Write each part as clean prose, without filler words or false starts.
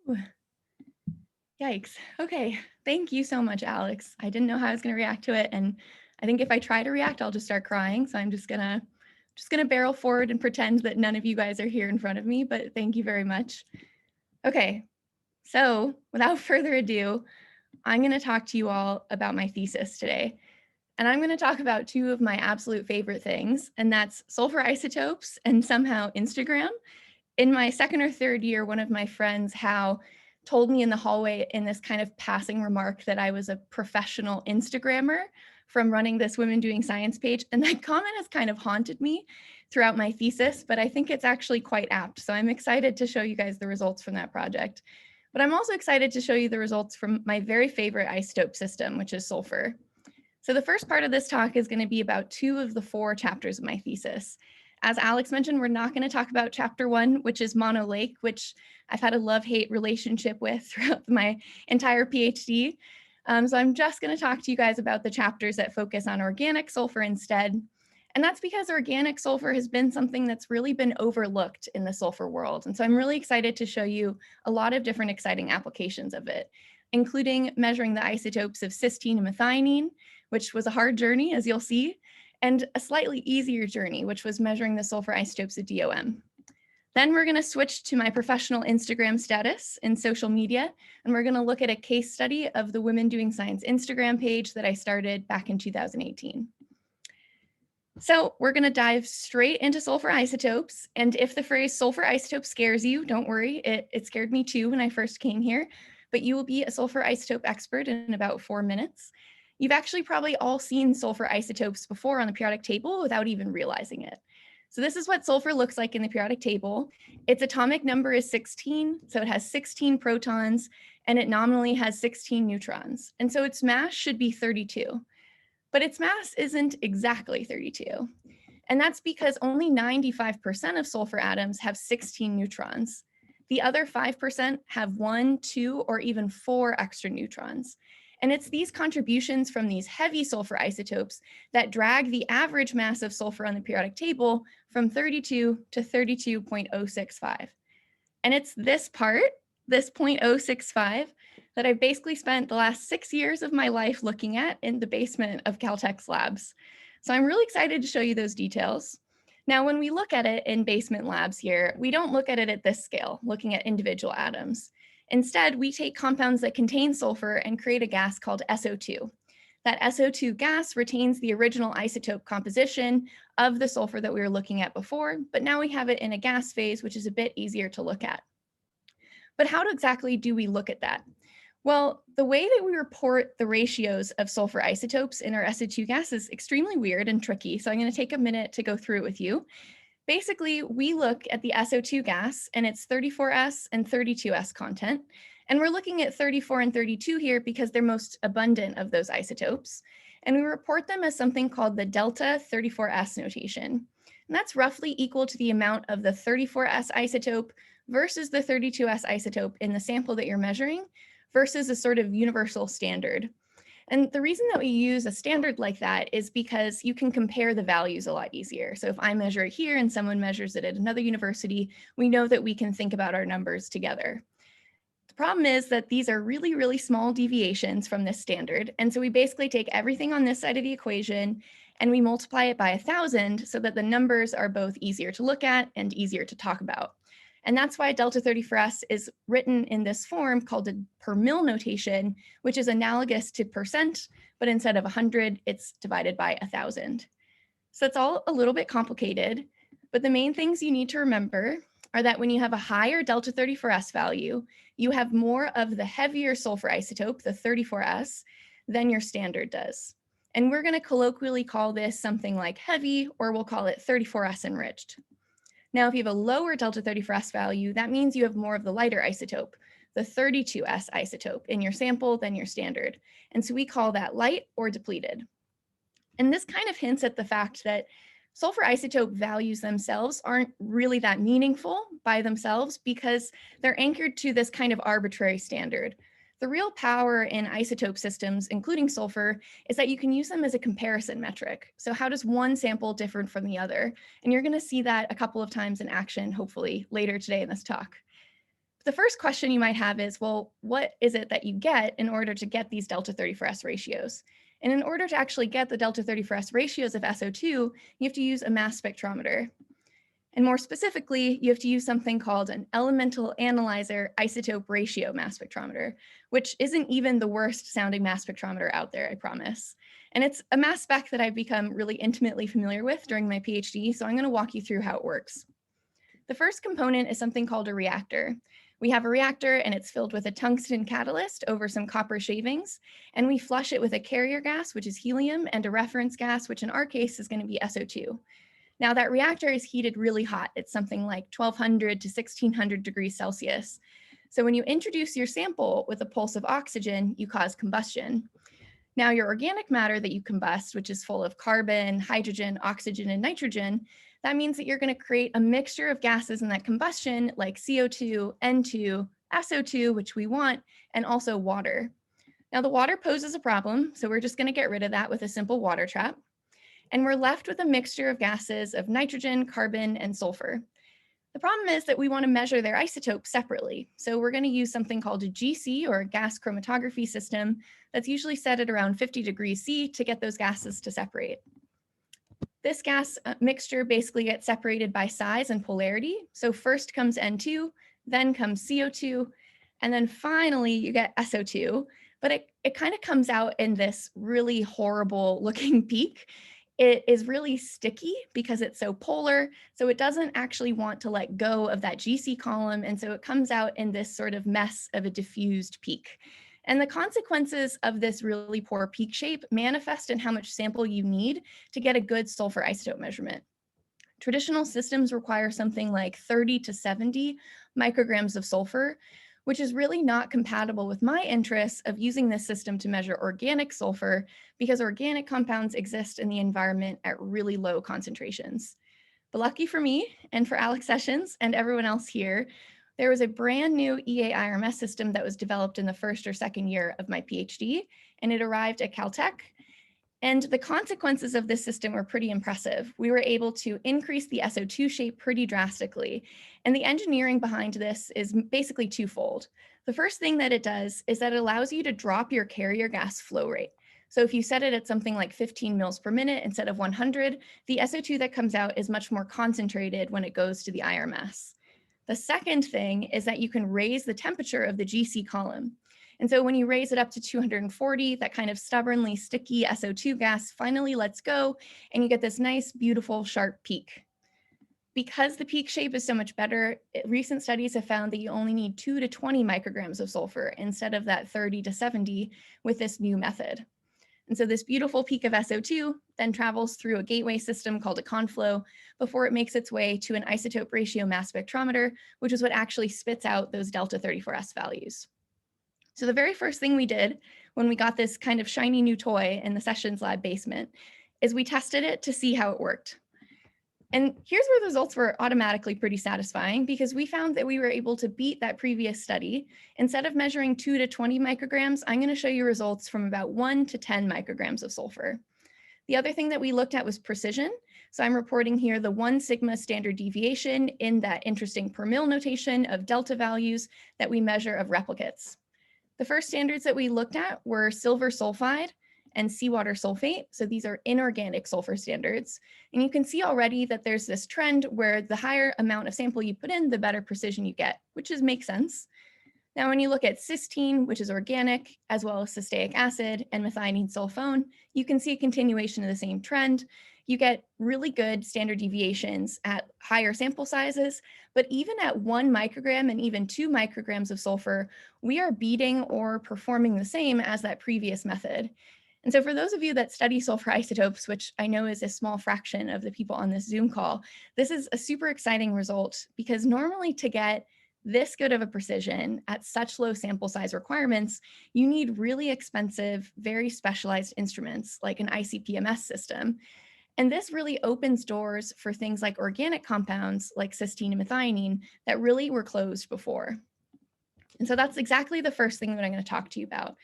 Ooh, yikes. Okay. Thank you so much, Alex. I didn't know how I was going to react to it. And I think if I try to react, I'll just start crying. So I'm just gonna barrel forward and pretend that none of you guys are here in front of me, but thank you very much. Okay. So without further ado, I'm going to talk to you all about my thesis today. And I'm going to talk about two of my absolute favorite things, and that's sulfur isotopes and somehow Instagram. In my second or third year, one of my friends, Hao, told me in the hallway in this kind of passing remark that I was a professional Instagrammer from running this Women Doing Science page. And that comment has kind of haunted me throughout my thesis, but I think it's actually quite apt. So I'm excited to show you guys the results from that project. But I'm also excited to show you the results from my very favorite isotope system, which is sulfur. So the first part of this talk is going to be about 2 of the 4 chapters of my thesis. As Alex mentioned, we're not going to talk about chapter 1, which is Mono Lake, which I've had a love-hate relationship with throughout my entire PhD. So I'm just going to talk to you guys about the chapters that focus on organic sulfur instead. And that's because organic sulfur has been something that's really been overlooked in the sulfur world. And so I'm really excited to show you a lot of different exciting applications of it, including measuring the isotopes of cysteine and methionine, which was a hard journey, as you'll see, and a slightly easier journey, which was measuring the sulfur isotopes of DOM. Then we're going to switch to my professional Instagram status in social media, and we're going to look at a case study of the Women Doing Science Instagram page that I started back in 2018. So we're going to dive straight into sulfur isotopes. And if the phrase sulfur isotope scares you, don't worry, it scared me too when I first came here, but you will be a sulfur isotope expert in about 4 minutes. You've actually probably all seen sulfur isotopes before on the periodic table without even realizing it. So this is what sulfur looks like in the periodic table. Its atomic number is 16, so it has 16 protons, and it nominally has 16 neutrons. And so its mass should be 32. But its mass isn't exactly 32. And that's because only 95% of sulfur atoms have 16 neutrons. The other 5% have 1, 2, or even 4 extra neutrons. And it's these contributions from these heavy sulfur isotopes that drag the average mass of sulfur on the periodic table from 32 to 32.065. And it's this part, this 0.065, that I've basically spent the last 6 years of my life looking at in the basement of Caltech's labs. So I'm really excited to show you those details. Now, when we look at it in basement labs here, we don't look at it at this scale, looking at individual atoms. Instead, we take compounds that contain sulfur and create a gas called SO2. That SO2 gas retains the original isotope composition of the sulfur that we were looking at before, but now we have it in a gas phase, which is a bit easier to look at. But how exactly do we look at that? Well, the way that we report the ratios of sulfur isotopes in our SO2 gas is extremely weird and tricky, so I'm going to take a minute to go through it with you. Basically, we look at the SO2 gas and its 34S and 32S content, and we're looking at 34 and 32 here because they're most abundant of those isotopes, and we report them as something called the delta 34S notation. And that's roughly equal to the amount of the 34S isotope versus the 32S isotope in the sample that you're measuring versus a sort of universal standard. And the reason that we use a standard like that is because you can compare the values a lot easier. So if I measure it here and someone measures it at another university, we know that we can think about our numbers together. The problem is that these are really, really small deviations from this standard. And so we basically take everything on this side of the equation and we multiply it by 1,000 so that the numbers are both easier to look at and easier to talk about. And that's why delta 34S is written in this form called a per mil notation, which is analogous to percent, but instead of 100, it's divided by 1,000. So it's all a little bit complicated, but the main things you need to remember are that when you have a higher delta 34S value, you have more of the heavier sulfur isotope, the 34S, than your standard does. And we're going to colloquially call this something like heavy, or we'll call it 34S enriched. Now, if you have a lower delta 34S value, that means you have more of the lighter isotope, the 32S isotope in your sample than your standard. And so we call that light or depleted. And this kind of hints at the fact that sulfur isotope values themselves aren't really that meaningful by themselves because they're anchored to this kind of arbitrary standard. The real power in isotope systems, including sulfur, is that you can use them as a comparison metric. So how does one sample differ from the other? And you're going to see that a couple of times in action, hopefully, later today in this talk. the first question you might have is, well, what is it that you get in order to get these delta 34S ratios? And in order to actually get the delta 34S ratios of SO2, you have to use a mass spectrometer. And more specifically, you have to use something called an elemental analyzer isotope ratio mass spectrometer, which isn't even the worst sounding mass spectrometer out there, I promise. And it's a mass spec that I've become really intimately familiar with during my PhD, so I'm going to walk you through how it works. The first component is something called a reactor. We have a reactor and it's filled with a tungsten catalyst over some copper shavings, and we flush it with a carrier gas, which is helium, and a reference gas, which in our case is going to be SO2. Now that reactor is heated really hot. It's something like 1200 to 1600 degrees Celsius. So when you introduce your sample with a pulse of oxygen, you cause combustion. Now your organic matter that you combust, which is full of carbon, hydrogen, oxygen, and nitrogen, that means that you're going to create a mixture of gases in that combustion like CO2, N2, SO2, which we want, and also water. Now the water poses a problem, so we're just going to get rid of that with a simple water trap. And we're left with a mixture of gases of nitrogen, carbon, and sulfur. The problem is that we want to measure their isotopes separately. So we're going to use something called a GC, or a gas chromatography system, that's usually set at around 50 degrees C to get those gases to separate. This gas mixture basically gets separated by size and polarity. So first comes N2, then comes CO2, and then finally you get SO2. But it kind of comes out in this really horrible looking peak. It is really sticky because it's so polar, so it doesn't actually want to let go of that GC column, and so it comes out in this sort of mess of a diffused peak. And the consequences of this really poor peak shape manifest in how much sample you need to get a good sulfur isotope measurement. Traditional systems require something like 30 to 70 micrograms of sulfur, which is really not compatible with my interests of using this system to measure organic sulfur, because organic compounds exist in the environment at really low concentrations. But lucky for me and for Alex Sessions and everyone else here, there was a brand new EA-IRMS system that was developed in the first or second year of my PhD, and it arrived at Caltech. And the consequences of this system were pretty impressive. We were able to increase the SO2 shape pretty drastically. And the engineering behind this is basically twofold. The first thing that it does is that it allows you to drop your carrier gas flow rate. So if you set it at something like 15 mils per minute instead of 100, the SO2 that comes out is much more concentrated when it goes to the IRMS. The second thing is that you can raise the temperature of the GC column. And so when you raise it up to 240, that kind of stubbornly sticky SO2 gas finally lets go, and you get this nice, beautiful, sharp peak. Because the peak shape is so much better, recent studies have found that you only need 2 to 20 micrograms of sulfur instead of that 30 to 70 with this new method. And so this beautiful peak of SO2 then travels through a gateway system called a conflow before it makes its way to an isotope ratio mass spectrometer, which is what actually spits out those delta 34S values. So the very first thing we did when we got this kind of shiny new toy in the Sessions Lab basement is we tested it to see how it worked. And here's where the results were automatically pretty satisfying, because we found that we were able to beat that previous study. Instead of measuring 2 to 20 micrograms, I'm going to show you results from about 1 to 10 micrograms of sulfur. The other thing that we looked at was precision. So I'm reporting here the 1 sigma standard deviation in that interesting per mil notation of delta values that we measure of replicates. The first standards that we looked at were silver sulfide and seawater sulfate. So these are inorganic sulfur standards. And you can see already that there's this trend where the higher amount of sample you put in, the better precision you get, which makes sense. Now, when you look at cysteine, which is organic, as well as cysteic acid and methionine sulfone, you can see a continuation of the same trend. You get really good standard deviations at higher sample sizes, but even at 1 microgram and even 2 micrograms of sulfur, we are beating or performing the same as that previous method. And so for those of you that study sulfur isotopes, which I know is a small fraction of the people on this Zoom call, this is a super exciting result, because normally to get this good of a precision at such low sample size requirements, you need really expensive, very specialized instruments like an ICP-MS system. And this really opens doors for things like organic compounds like cysteine and methionine that really were closed before. And so that's exactly the first thing that I'm going to talk to you about.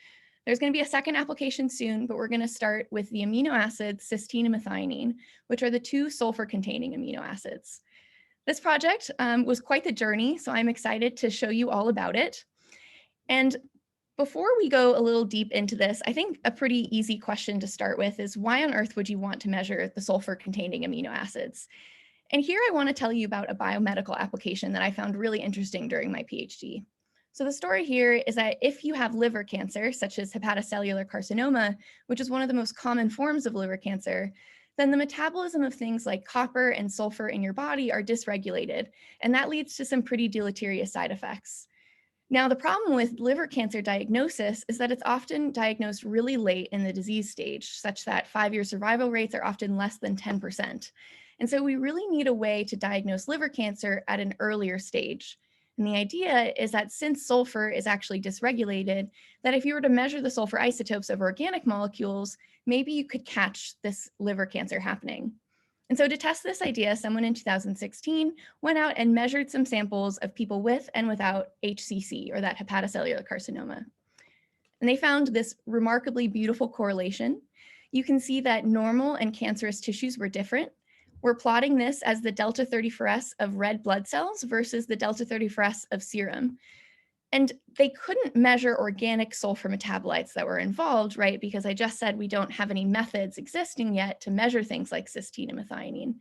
There's going to be a second application soon, but we're going to start with the amino acids cysteine and methionine, which are the 2 sulfur-containing amino acids. This project was quite the journey, so I'm excited to show you all about it. And before we go a little deep into this, I think a pretty easy question to start with is why on earth would you want to measure the sulfur-containing amino acids? And here I want to tell you about a biomedical application that I found really interesting during my PhD. So the story here is that if you have liver cancer, such as hepatocellular carcinoma, which is one of the most common forms of liver cancer, then the metabolism of things like copper and sulfur in your body are dysregulated, and that leads to some pretty deleterious side effects. Now, the problem with liver cancer diagnosis is that it's often diagnosed really late in the disease stage, such that 5-year survival rates are often less than 10%. And so we really need a way to diagnose liver cancer at an earlier stage. And the idea is that since sulfur is actually dysregulated, that if you were to measure the sulfur isotopes of organic molecules, maybe you could catch this liver cancer happening. And so to test this idea, someone in 2016 went out and measured some samples of people with and without HCC, or that hepatocellular carcinoma. And they found this remarkably beautiful correlation. You can see that normal and cancerous tissues were different. We're plotting this as the delta 34S of red blood cells versus the delta 34S of serum. And they couldn't measure organic sulfur metabolites that were involved, right? Because I just said we don't have any methods existing yet to measure things like cysteine and methionine.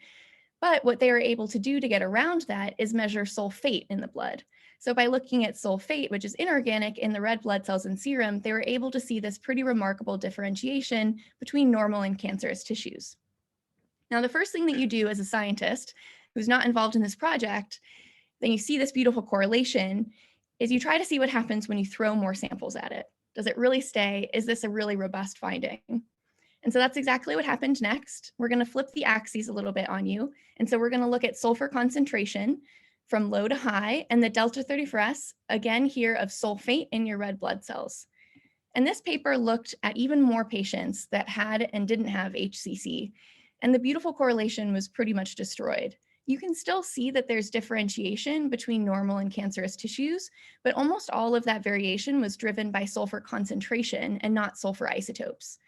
But what they were able to do to get around that is measure sulfate in the blood. So by looking at sulfate, which is inorganic in the red blood cells and serum, they were able to see this pretty remarkable differentiation between normal and cancerous tissues. Now, the first thing that you do as a scientist who's not involved in this project, then you see this beautiful correlation, is you try to see what happens when you throw more samples at it. Does it really stay? Is this a really robust finding? And so that's exactly what happened next. We're going to flip the axes a little bit on you. And so we're going to look at sulfur concentration from low to high and the delta 34S, again here of sulfate in your red blood cells. And this paper looked at even more patients that had and didn't have HCC. And the beautiful correlation was pretty much destroyed. You can still see that there's differentiation between normal and cancerous tissues, but almost all of that variation was driven by sulfur concentration and not sulfur isotopes.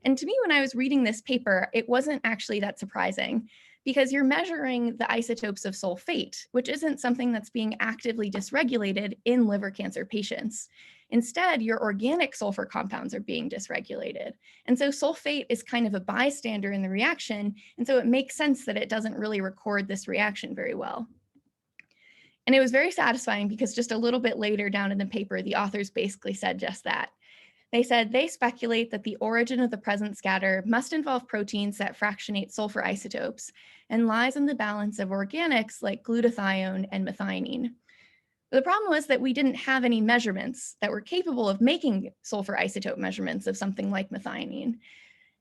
And to me, when I was reading this paper, it wasn't actually that surprising because you're measuring the isotopes of sulfate, which isn't something that's being actively dysregulated in liver cancer patients. Instead, your organic sulfur compounds are being dysregulated. And so sulfate is kind of a bystander in the reaction. And so it makes sense that it doesn't really record this reaction very well. And it was very satisfying because just a little bit later down in the paper, the authors basically said just that. They said they speculate that the origin of the present scatter must involve proteins that fractionate sulfur isotopes and lies in the balance of organics like glutathione and methionine. The problem was that we didn't have any measurements that were capable of making sulfur isotope measurements of something like methionine.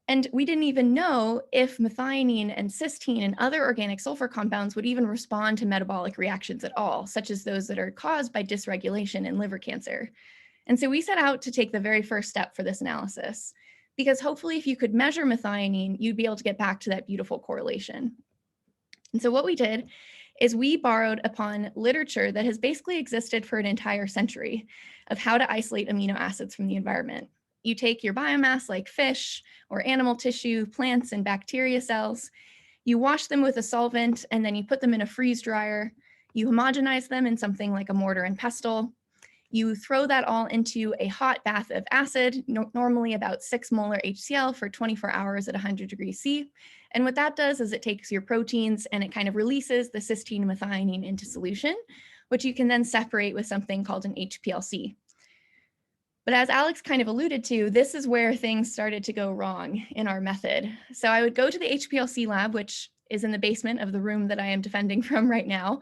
And we didn't even know if methionine and cysteine and other organic sulfur compounds would even respond to metabolic reactions at all, such as those that are caused by dysregulation in liver cancer. And so we set out to take the very first step for this analysis, because hopefully if you could measure methionine, you'd be able to get back to that beautiful correlation. And so what we did is we borrowed upon literature that has basically existed for an entire century of how to isolate amino acids from the environment. You take your biomass like fish or animal tissue, plants and bacteria cells, you wash them with a solvent, and then you put them in a freeze dryer. You homogenize them in something like a mortar and pestle. You throw that all into a hot bath of acid, normally about 6 molar HCl for 24 hours at 100 degrees C. And what that does is it takes your proteins and it kind of releases the cysteine and methionine into solution, which you can then separate with something called an HPLC. But as Alex kind of alluded to, this is where things started to go wrong in our method. So I would go to the HPLC lab, which is in the basement of the room that I am defending from right now,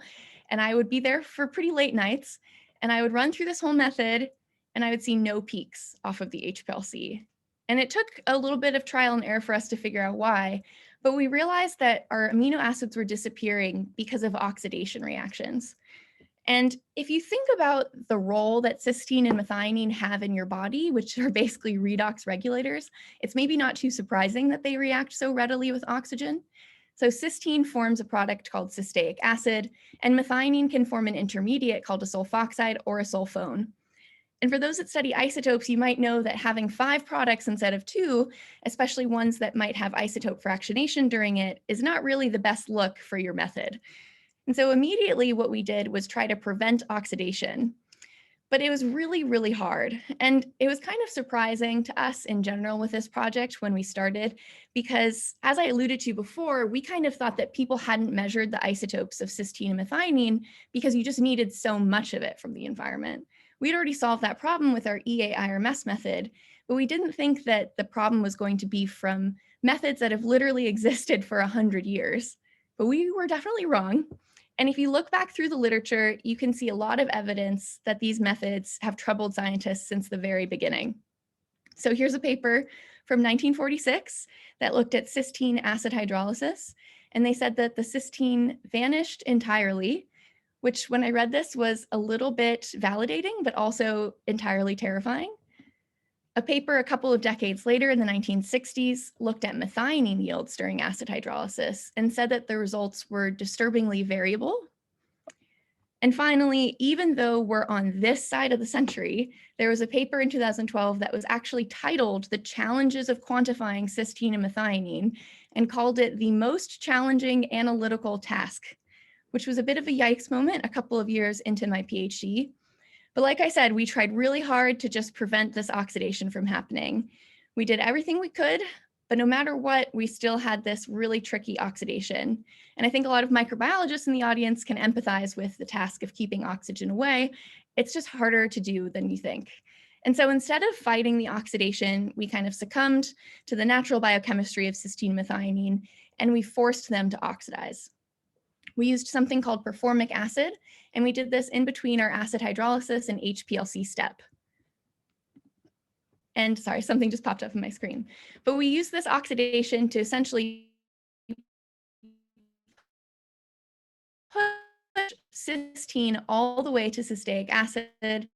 and I would be there for pretty late nights. And I would run through this whole method and I would see no peaks off of the HPLC. And it took a little bit of trial and error for us to figure out why, but we realized that our amino acids were disappearing because of oxidation reactions. And if you think about the role that cysteine and methionine have in your body, which are basically redox regulators, it's maybe not too surprising that they react so readily with oxygen. So cysteine forms a product called cysteic acid, and methionine can form an intermediate called a sulfoxide or a sulfone. And for those that study isotopes, you might know that having 5 products instead of 2, especially ones that might have isotope fractionation during it, is not really the best look for your method. And so immediately what we did was try to prevent oxidation. But it was really, really hard. And it was kind of surprising to us in general with this project when we started, because as I alluded to before, we kind of thought that people hadn't measured the isotopes of cysteine and methionine because you just needed so much of it from the environment. We'd already solved that problem with our EA-IRMS method, but we didn't think that the problem was going to be from methods that have literally existed for 100 years. But we were definitely wrong. And if you look back through the literature, you can see a lot of evidence that these methods have troubled scientists since the very beginning. So here's a paper from 1946 that looked at cysteine acid hydrolysis. And they said that the cysteine vanished entirely, which when I read this was a little bit validating, but also entirely terrifying. A paper a couple of decades later in the 1960s looked at methionine yields during acid hydrolysis and said that the results were disturbingly variable. And finally, even though we're on this side of the century, there was a paper in 2012 that was actually titled "The Challenges of Quantifying Cysteine and Methionine" and called it the most challenging analytical task, which was a bit of a yikes moment a couple of years into my PhD. But like I said, we tried really hard to just prevent this oxidation from happening. We did everything we could, but no matter what, we still had this really tricky oxidation. And I think a lot of microbiologists in the audience can empathize with the task of keeping oxygen away. It's just harder to do than you think. And so instead of fighting the oxidation, we kind of succumbed to the natural biochemistry of cysteine methionine, and we forced them to oxidize. We used something called performic acid, and we did this in between our acid hydrolysis and HPLC step. And sorry, something just popped up on my screen. But we used this oxidation to essentially push cysteine all the way to cysteic acid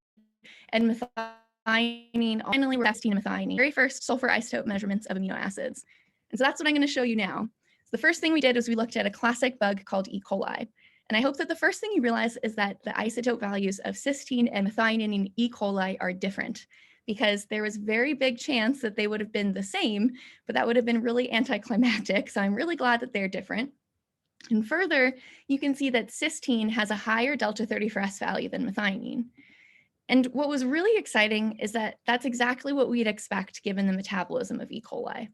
and methionine. Finally, we're cysteine and methionine, very first sulfur isotope measurements of amino acids. And so that's what I'm going to show you now. So the first thing we did was we looked at a classic bug called E. coli. And I hope that the first thing you realize is that the isotope values of cysteine and methionine in E. coli are different, because there was very big chance that they would have been the same, but that would have been really anticlimactic. So I'm really glad that they're different. And further, you can see that cysteine has a higher delta 34S value than methionine. And what was really exciting is that that's exactly what we'd expect given the metabolism of E. coli.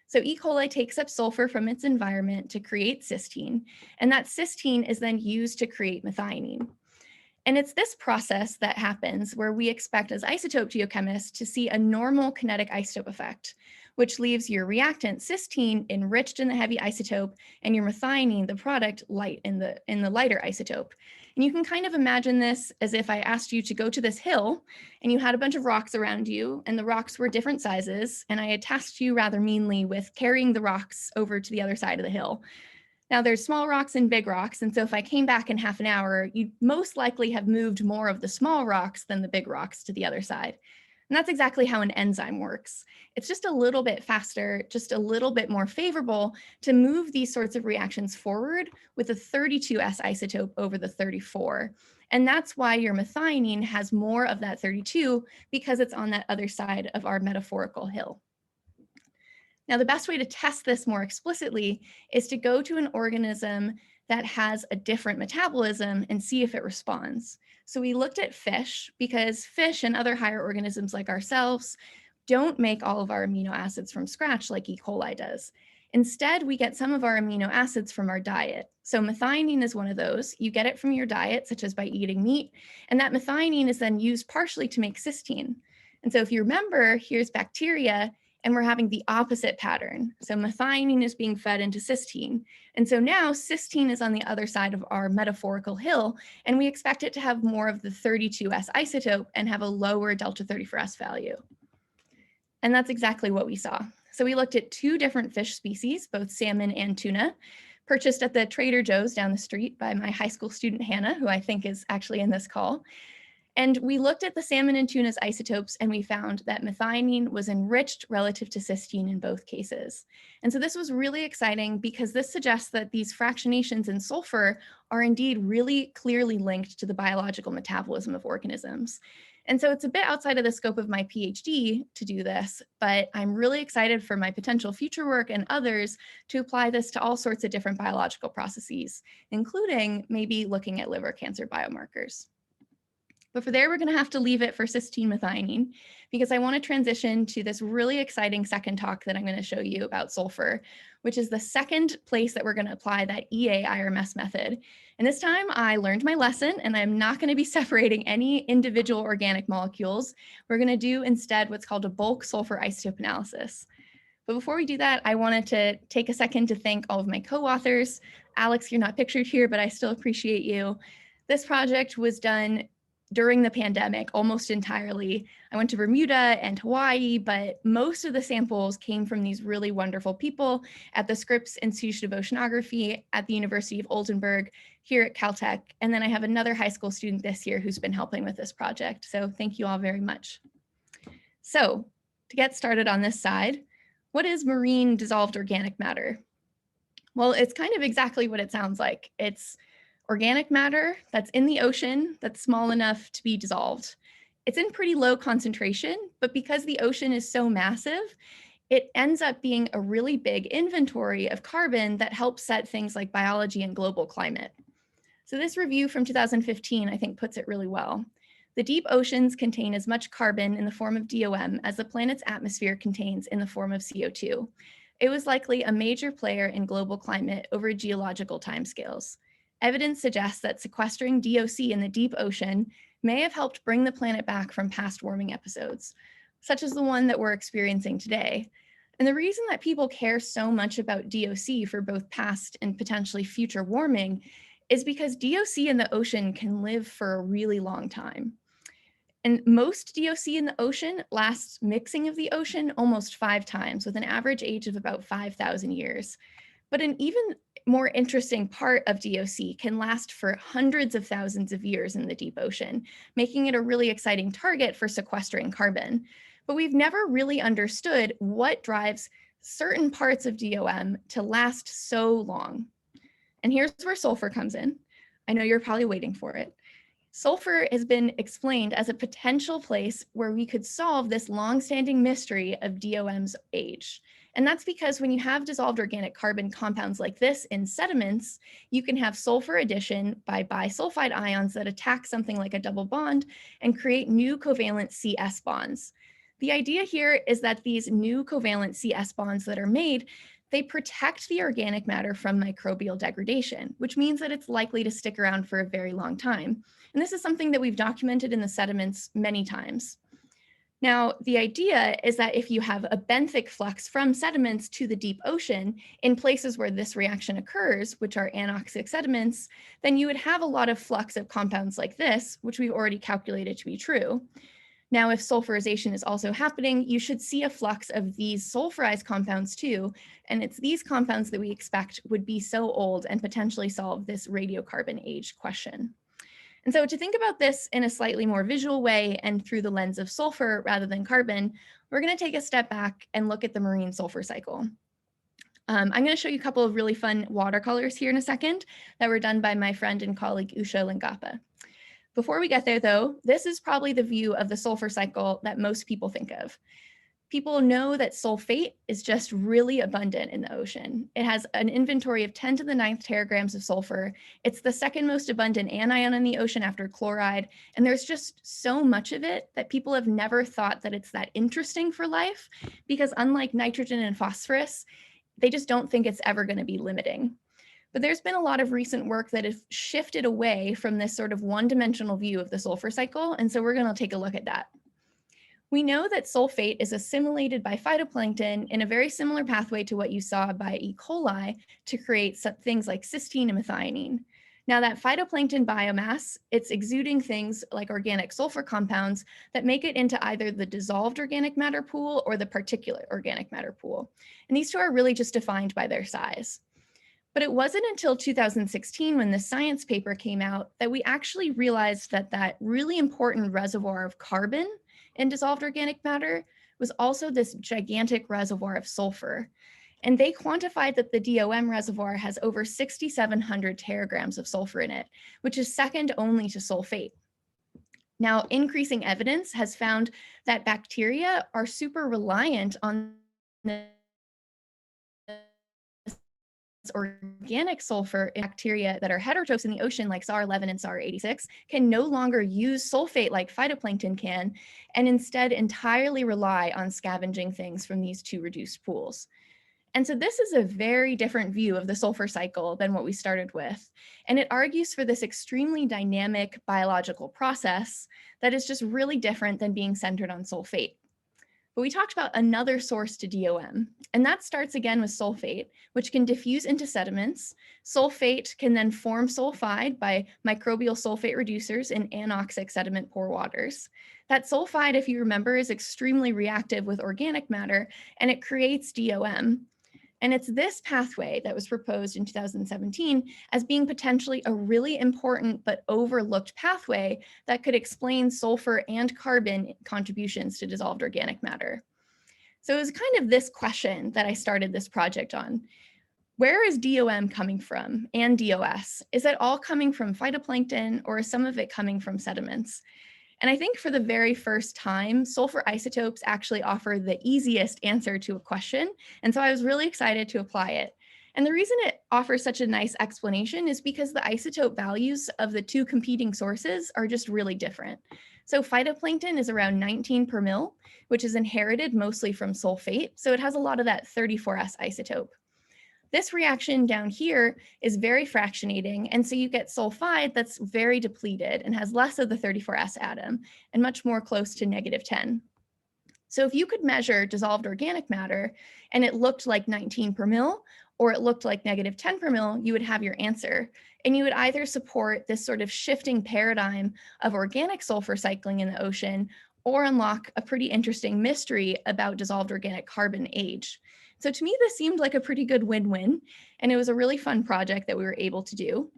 So E. coli takes up sulfur from its environment to create cysteine, and that cysteine is then used to create methionine. And it's this process that happens where we expect as isotope geochemists to see a normal kinetic isotope effect, which leaves your reactant cysteine enriched in the heavy isotope and your methionine, the product, light in the lighter isotope. And you can kind of imagine this as if I asked you to go to this hill and you had a bunch of rocks around you and the rocks were different sizes, and I had tasked you rather meanly with carrying the rocks over to the other side of the hill. Now there's small rocks and big rocks, and so if I came back in half an hour, you'd most likely have moved more of the small rocks than the big rocks to the other side. And that's exactly how an enzyme works. It's just a little bit faster, just a little bit more favorable to move these sorts of reactions forward with a 32S isotope over the 34. And that's why your methionine has more of that 32, because it's on that other side of our metaphorical hill. Now, the best way to test this more explicitly is to go to an organism that has a different metabolism and see if it responds. So we looked at fish, because fish and other higher organisms like ourselves don't make all of our amino acids from scratch like E. coli does. Instead, we get some of our amino acids from our diet. So methionine is one of those. You get it from your diet, such as by eating meat, and that methionine is then used partially to make cysteine. And so if you remember, here's bacteria, and we're having the opposite pattern. So methionine is being fed into cysteine. And so now cysteine is on the other side of our metaphorical hill, and we expect it to have more of the 32S isotope and have a lower delta 34S value. And that's exactly what we saw. So we looked at two different fish species, both salmon and tuna, purchased at the Trader Joe's down the street by my high school student, Hannah, who I think is actually in this call. And we looked at the salmon and tuna's isotopes, and we found that methionine was enriched relative to cysteine in both cases. And so this was really exciting because this suggests that these fractionations in sulfur are indeed really clearly linked to the biological metabolism of organisms. And so it's a bit outside of the scope of my PhD to do this, but I'm really excited for my potential future work and others to apply this to all sorts of different biological processes, including maybe looking at liver cancer biomarkers. But for there, we're going to have to leave it for cysteine methionine because I want to transition to this really exciting second talk that I'm going to show you about sulfur, which is the second place that we're going to apply that EA-IRMS method. And this time I learned my lesson and I'm not going to be separating any individual organic molecules. We're going to do instead what's called a bulk sulfur isotope analysis. But before we do that, I wanted to take a second to thank all of my co-authors. Alex, you're not pictured here, but I still appreciate you. This project was done during the pandemic almost entirely. I went to Bermuda and Hawaii, but most of the samples came from these really wonderful people at the Scripps Institute of Oceanography at the University of Oldenburg here at Caltech. And then I have another high school student this year who's been helping with this project. So thank you all very much. So to get started on this side, what is marine dissolved organic matter? Well, it's kind of exactly what it sounds like. It's organic matter that's in the ocean that's small enough to be dissolved. It's in pretty low concentration, but because the ocean is so massive, it ends up being a really big inventory of carbon that helps set things like biology and global climate. So this review from 2015, I think, puts it really well. The deep oceans contain as much carbon in the form of DOM as the planet's atmosphere contains in the form of CO2. It was likely a major player in global climate over geological timescales. Evidence suggests that sequestering DOC in the deep ocean may have helped bring the planet back from past warming episodes, such as the one that we're experiencing today. And the reason that people care so much about DOC for both past and potentially future warming is because DOC in the ocean can live for a really long time. And most DOC in the ocean lasts mixing of the ocean almost 5 times with an average age of about 5,000 years. But an even more interesting part of DOC can last for hundreds of thousands of years in the deep ocean, making it a really exciting target for sequestering carbon. But we've never really understood what drives certain parts of DOM to last so long. And here's where sulfur comes in. I know you're probably waiting for it. Sulfur has been explained as a potential place where we could solve this longstanding mystery of DOM's age. And that's because when you have dissolved organic carbon compounds like this in sediments, you can have sulfur addition by bisulfide ions that attack something like a double bond and create new covalent CS bonds. The idea here is that these new covalent CS bonds that are made, they protect the organic matter from microbial degradation, which means that it's likely to stick around for a very long time. And this is something that we've documented in the sediments many times. Now, the idea is that if you have a benthic flux from sediments to the deep ocean in places where this reaction occurs, which are anoxic sediments, then you would have a lot of flux of compounds like this, which we've already calculated to be true. Now, if sulfurization is also happening, you should see a flux of these sulfurized compounds too, and it's these compounds that we expect would be so old and potentially solve this radiocarbon age question. And so to think about this in a slightly more visual way and through the lens of sulfur rather than carbon, we're going to take a step back and look at the marine sulfur cycle. I'm going to show you a couple of really fun watercolors here in a second that were done by my friend and colleague Usha Lingappa. Before we get there though, this is probably the view of the sulfur cycle that most people think of. People know that sulfate is just really abundant in the ocean. It has an inventory of 10 to the 9th teragrams of sulfur. It's the second most abundant anion in the ocean after chloride. And there's just so much of it that people have never thought that it's that interesting for life because unlike nitrogen and phosphorus, they just don't think it's ever going to be limiting. But there's been a lot of recent work that has shifted away from this sort of one-dimensional view of the sulfur cycle. And so we're going to take a look at that. We know that sulfate is assimilated by phytoplankton in a very similar pathway to what you saw by E. coli to create things like cysteine and methionine. Now that phytoplankton biomass, it's exuding things like organic sulfur compounds that make it into either the dissolved organic matter pool or the particulate organic matter pool. And these two are really just defined by their size. But it wasn't until 2016 when the science paper came out that we actually realized that that really important reservoir of carbon in dissolved organic matter was also this gigantic reservoir of sulfur. And they quantified that the DOM reservoir has over 6,700 teragrams of sulfur in it, which is second only to sulfate. Now, increasing evidence has found that bacteria are super reliant on this organic sulfur. Bacteria that are heterotrophs in the ocean, like SAR11 and SAR86, can no longer use sulfate like phytoplankton can, and instead entirely rely on scavenging things from these two reduced pools. And so this is a very different view of the sulfur cycle than what we started with. And it argues for this extremely dynamic biological process that is just really different than being centered on sulfate. But we talked about another source to DOM, and that starts again with sulfate, which can diffuse into sediments. Sulfate can then form sulfide by microbial sulfate reducers in anoxic sediment pore waters. That sulfide, if you remember, is extremely reactive with organic matter, and it creates DOM. And it's this pathway that was proposed in 2017 as being potentially a really important but overlooked pathway that could explain sulfur and carbon contributions to dissolved organic matter. So it was kind of this question that I started this project on. Where is DOM coming from and DOS? Is it all coming from phytoplankton, or is some of it coming from sediments? And I think for the very first time, sulfur isotopes actually offer the easiest answer to a question. And so I was really excited to apply it. And the reason it offers such a nice explanation is because the isotope values of the two competing sources are just really different. So phytoplankton is around 19 per mil, which is inherited mostly from sulfate. So it has a lot of that 34S isotope. This reaction down here is very fractionating, and so you get sulfide that's very depleted and has less of the 34S atom and much more close to -10. So if you could measure dissolved organic matter and it looked like 19 per mil or it looked like -10 per mil, you would have your answer. And you would either support this sort of shifting paradigm of organic sulfur cycling in the ocean or unlock a pretty interesting mystery about dissolved organic carbon age. So to me, this seemed like a pretty good win-win, and it was a really fun project that we were able to do.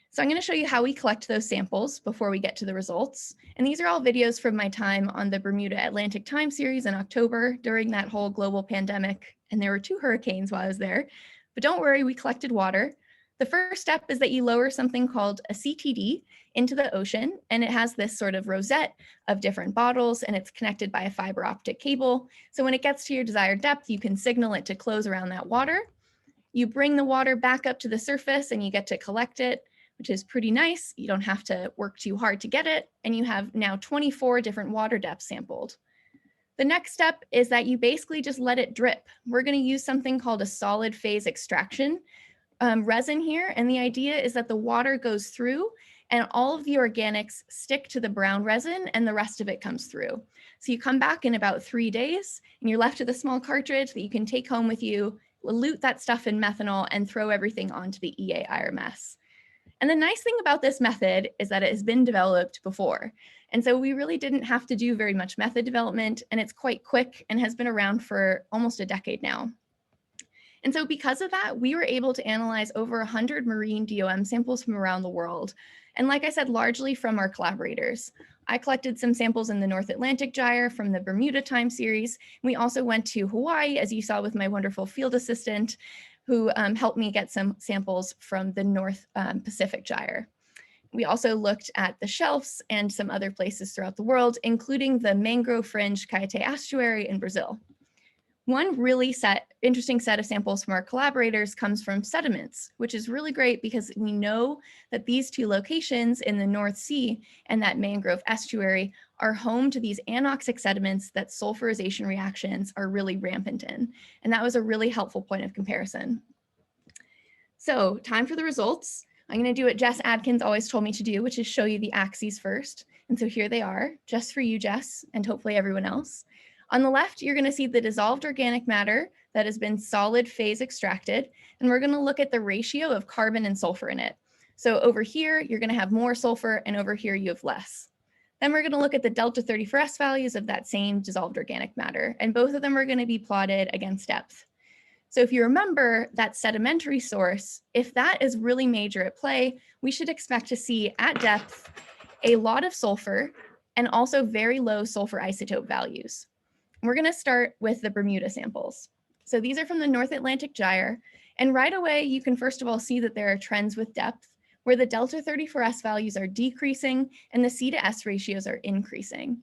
So I'm going to show you how we collect those samples before we get to the results. And these are all videos from my time on the Bermuda Atlantic time series in October during that whole global pandemic. And there were 2 hurricanes while I was there. But don't worry, we collected water. The first step is that you lower something called a CTD into the ocean, and it has this sort of rosette of different bottles, and it's connected by a fiber optic cable. So when it gets to your desired depth, you can signal it to close around that water. You bring the water back up to the surface and you get to collect it, which is pretty nice. You don't have to work too hard to get it, and you have now 24 different water depths sampled. The next step is that you basically just let it drip. We're going to use something called a solid phase extraction resin here, and the idea is that the water goes through and all of the organics stick to the brown resin and the rest of it comes through. So you come back in about 3 days and you're left with a small cartridge that you can take home with you, elute that stuff in methanol, and throw everything onto the EA-IRMS. And the nice thing about this method is that it has been developed before. And so we really didn't have to do very much method development, and it's quite quick and has been around for almost a decade now. And so because of that, we were able to analyze over 100 marine DOM samples from around the world. And like I said, largely from our collaborators. I collected some samples in the North Atlantic Gyre from the Bermuda time series. We also went to Hawaii, as you saw with my wonderful field assistant, who helped me get some samples from the North Pacific Gyre. We also looked at the shelves and some other places throughout the world, including the mangrove fringe Caetê estuary in Brazil. One really interesting set of samples from our collaborators comes from sediments, which is really great because we know that these 2 locations in the North Sea and that mangrove estuary are home to these anoxic sediments that sulfurization reactions are really rampant in. And that was a really helpful point of comparison. So time for the results. I'm going to do what Jess Adkins always told me to do, which is show you the axes first. And so here they are, just for you, Jess, and hopefully everyone else. On the left, you're going to see the dissolved organic matter that has been solid phase extracted, and we're going to look at the ratio of carbon and sulfur in it. So over here, you're going to have more sulfur, and over here, you have less. Then we're going to look at the delta 34S values of that same dissolved organic matter, and both of them are going to be plotted against depth. So if you remember that sedimentary source, if that is really major at play, we should expect to see at depth a lot of sulfur and also very low sulfur isotope values. We're going to start with the Bermuda samples. So these are from the North Atlantic Gyre. And right away, you can first of all see that there are trends with depth where the delta 34S values are decreasing and the C to S ratios are increasing.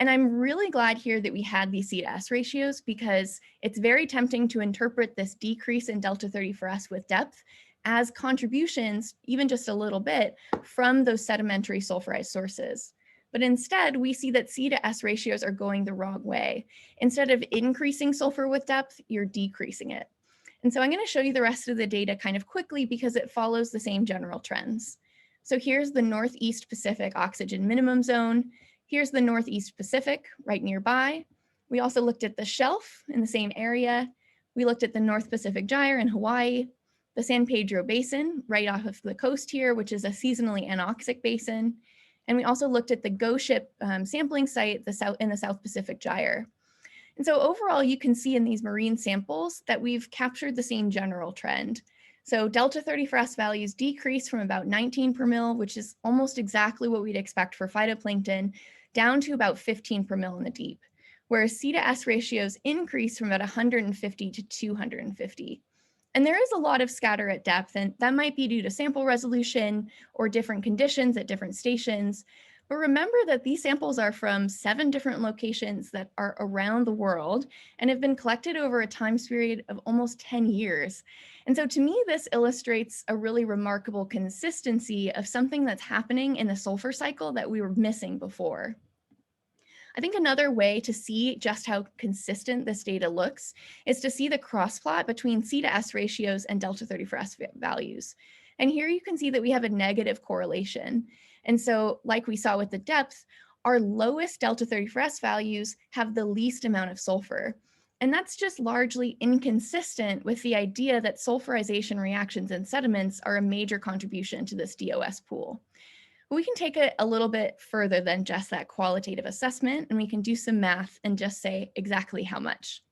And I'm really glad here that we had these C to S ratios because it's very tempting to interpret this decrease in delta 34S with depth as contributions, even just a little bit, from those sedimentary sulfurized sources. But instead, we see that C to S ratios are going the wrong way. Instead of increasing sulfur with depth, you're decreasing it. And so I'm going to show you the rest of the data kind of quickly because it follows the same general trends. So here's the Northeast Pacific oxygen minimum zone. Here's the Northeast Pacific right nearby. We also looked at the shelf in the same area. We looked at the North Pacific Gyre in Hawaii, the San Pedro Basin right off of the coast here, which is a seasonally anoxic basin. And we also looked at the Go Ship sampling site in the South Pacific Gyre. And so overall, you can see in these marine samples that we've captured the same general trend. So delta 34S values decrease from about 19 per mil, which is almost exactly what we'd expect for phytoplankton, down to about 15 per mil in the deep, whereas C to S ratios increase from about 150 to 250. And there is a lot of scatter at depth, and that might be due to sample resolution or different conditions at different stations. But remember that these samples are from 7 different locations that are around the world and have been collected over a time period of almost 10 years. And so to me, this illustrates a really remarkable consistency of something that's happening in the sulfur cycle that we were missing before. I think another way to see just how consistent this data looks is to see the cross plot between C to S ratios and delta 34S values. And here you can see that we have a negative correlation. And so like we saw with the depth, our lowest delta 34S values have the least amount of sulfur. And that's just largely inconsistent with the idea that sulfurization reactions in sediments are a major contribution to this DOS pool. We can take it a little bit further than just that qualitative assessment, and we can do some math and just say exactly how much.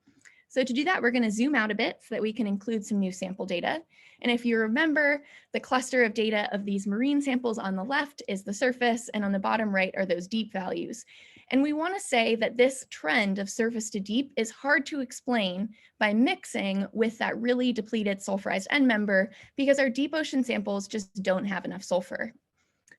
So to do that, we're going to zoom out a bit so that we can include some new sample data. And if you remember, the cluster of data of these marine samples on the left is the surface, and on the bottom right are those deep values. And we want to say that this trend of surface to deep is hard to explain by mixing with that really depleted sulfurized end member because our deep ocean samples just don't have enough sulfur.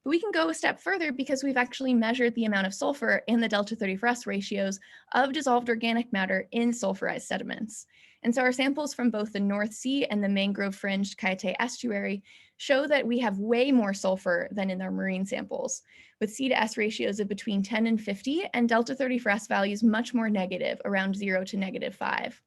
But we can go a step further because we've actually measured the amount of sulfur in the delta 34S ratios of dissolved organic matter in sulfurized sediments. And so our samples from both the North Sea and the mangrove-fringed Caltech estuary show that we have way more sulfur than in our marine samples, with C to S ratios of between 10 and 50 and delta 34S values much more negative, around 0 to -5.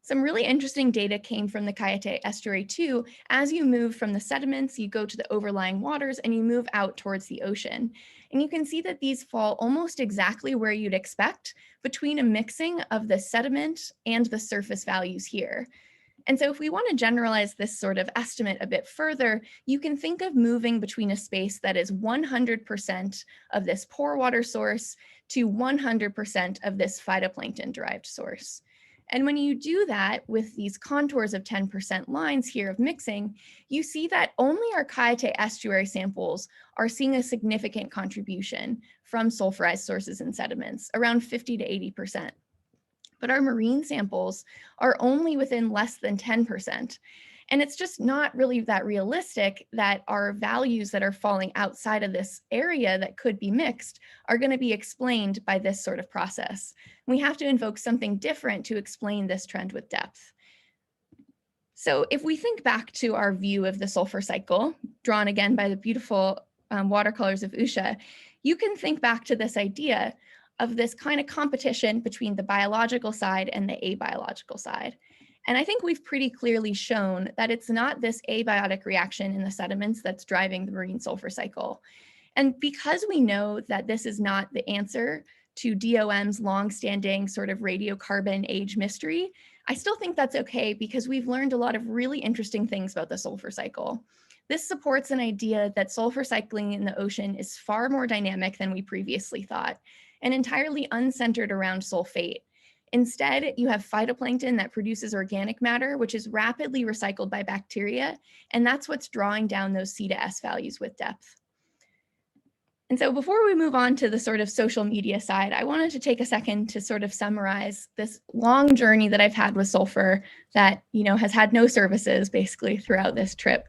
Some really interesting data came from the Caltech estuary too. As you move from the sediments, you go to the overlying waters and you move out towards the ocean. And you can see that these fall almost exactly where you'd expect between a mixing of the sediment and the surface values here. And so if we want to generalize this sort of estimate a bit further, you can think of moving between a space that is 100% of this pore water source to 100% of this phytoplankton derived source. And when you do that with these contours of 10% lines here of mixing, you see that only our Caltech estuary samples are seeing a significant contribution from sulfurized sources and sediments, around 50 to 80%. But our marine samples are only within less than 10%. And it's just not really that realistic that our values that are falling outside of this area that could be mixed are going to be explained by this sort of process. We have to invoke something different to explain this trend with depth. So if we think back to our view of the sulfur cycle, drawn again by the beautiful watercolors of Usha, you can think back to this idea of this kind of competition between the biological side and the abiological side. And I think we've pretty clearly shown that it's not this abiotic reaction in the sediments that's driving the marine sulfur cycle. And because we know that this is not the answer to DOM's longstanding sort of radiocarbon age mystery, I still think that's okay because we've learned a lot of really interesting things about the sulfur cycle. This supports an idea that sulfur cycling in the ocean is far more dynamic than we previously thought, and entirely uncentered around sulfate. Instead, you have phytoplankton that produces organic matter, which is rapidly recycled by bacteria, and that's what's drawing down those C to S values with depth. And so before we move on to the sort of social media side, I wanted to take a second to sort of summarize this long journey that I've had with sulfur that, has had no services basically throughout this trip,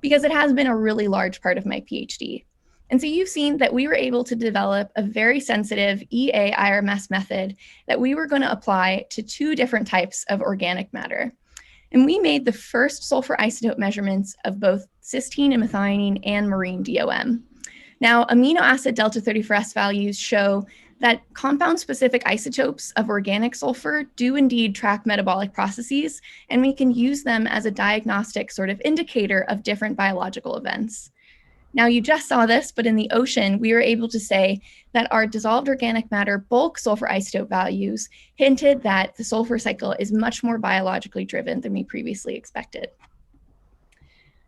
because it has been a really large part of my PhD. And so you've seen that we were able to develop a very sensitive EA-IRMS method that we were going to apply to 2 different types of organic matter. And we made the first sulfur isotope measurements of both cysteine and methionine and marine DOM. Now, amino acid delta 34S values show that compound-specific isotopes of organic sulfur do indeed track metabolic processes, and we can use them as a diagnostic sort of indicator of different biological events. Now, you just saw this, but in the ocean, we were able to say that our dissolved organic matter bulk sulfur isotope values hinted that the sulfur cycle is much more biologically driven than we previously expected.